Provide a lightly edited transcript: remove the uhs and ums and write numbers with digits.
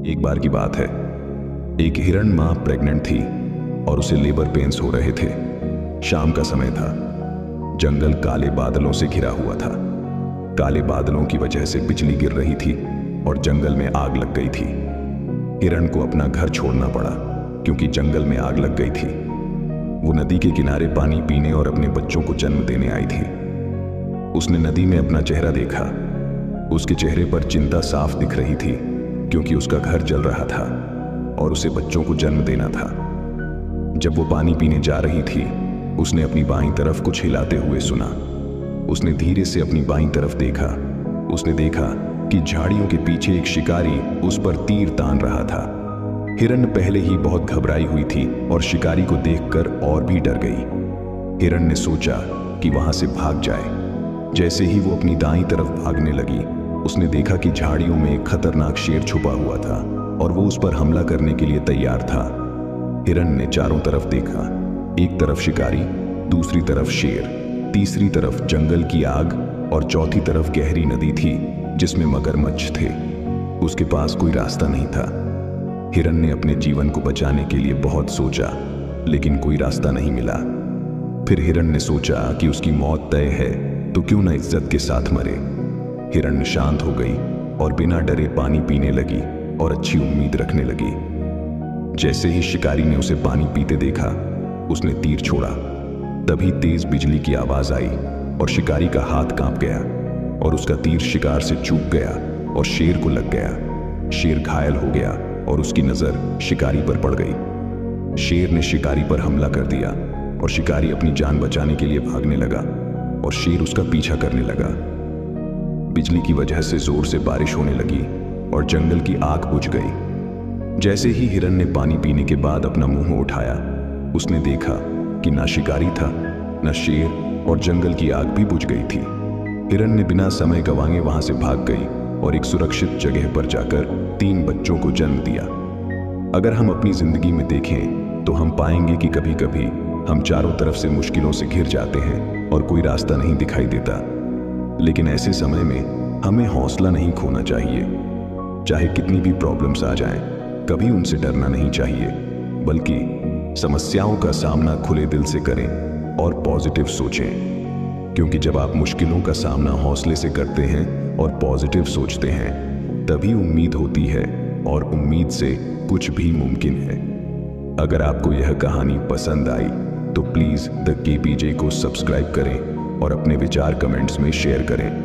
एक बार की बात है, एक हिरण माँ प्रेग्नेंट थी और उसे लेबर पेन्स हो रहे थे। शाम का समय था। जंगल काले बादलों से घिरा हुआ था। काले बादलों की वजह से बिजली गिर रही थी और जंगल में आग लग गई थी। हिरण को अपना घर छोड़ना पड़ा क्योंकि जंगल में आग लग गई थी। वो नदी के किनारे पानी पीने और अपने बच्चों को जन्म देने आई थी। उसने नदी में अपना चेहरा देखा। उसके चेहरे पर चिंता साफ दिख रही थी क्योंकि उसका घर जल रहा था और उसे बच्चों को जन्म देना था। जब वो पानी पीने जा रही थी, उसने अपनी बाईं तरफ कुछ हिलाते हुए सुना। उसने धीरे से अपनी बाईं तरफ देखा। उसने देखा कि झाड़ियों के पीछे एक शिकारी उस पर तीर तान रहा था। हिरण पहले ही बहुत घबराई हुई थी और शिकारी को देखकर और भी डर गई। हिरण ने सोचा कि वहां से भाग जाए। जैसे ही वो अपनी दाईं तरफ भागने लगी, उसने देखा कि झाड़ियों में एक खतरनाक शेर छुपा हुआ था और वो उस पर हमला करने के लिए तैयार था। हिरण ने चारों तरफ देखा। एक तरफ शिकारी, दूसरी तरफ शेर, तीसरी तरफ जंगल की आग और चौथी तरफ गहरी नदी थी जिसमें मगरमच्छ थे। उसके पास कोई रास्ता नहीं था। हिरण ने अपने जीवन को बचाने के लिए बहुत सोचा, लेकिन कोई रास्ता नहीं मिला। फिर हिरण ने सोचा कि उसकी मौत तय है तो क्यों न इज्जत के साथ मरे। हिरण शांत हो गई और बिना डरे पानी पीने लगी और अच्छी उम्मीद रखने लगी। जैसे ही शिकारी ने उसे पानी पीते देखा, उसने तीर छोड़ा। तभी तेज बिजली की आवाज आई और शिकारी का हाथ कांप गया और उसका तीर शिकार से चूक गया और शेर को लग गया। शेर घायल हो गया और उसकी नजर शिकारी पर पड़ गई। शेर ने शिकारी पर हमला कर दिया और शिकारी अपनी जान बचाने के लिए भागने लगा और शेर उसका पीछा करने लगा। बिजली की वजह से जोर से बारिश होने लगी और जंगल की आग बुझ गई। जैसे ही हिरण ने पानी पीने के बाद अपना मुंह उठाया, उसने देखा कि ना शिकारी था, ना शेर, और जंगल की आग भी बुझ गई थी। हिरण ने बिना समय गंवाए वहां से भाग गई और एक सुरक्षित जगह पर जाकर 3 बच्चों को जन्म दिया। अगर हम अपनी जिंदगी में देखें तो हम पाएंगे कि कभी कभी हम चारों तरफ से मुश्किलों से घिर जाते हैं और कोई रास्ता नहीं दिखाई देता। लेकिन ऐसे समय में हमें हौसला नहीं खोना चाहिए। चाहे कितनी भी प्रॉब्लम्स आ जाएं, कभी उनसे डरना नहीं चाहिए, बल्कि समस्याओं का सामना खुले दिल से करें और पॉजिटिव सोचें। क्योंकि जब आप मुश्किलों का सामना हौसले से करते हैं और पॉजिटिव सोचते हैं, तभी उम्मीद होती है और उम्मीद से कुछ भी मुमकिन है। अगर आपको यह कहानी पसंद आई तो प्लीज द केपीजे को सब्सक्राइब करें और अपने विचार कमेंट्स में शेयर करें।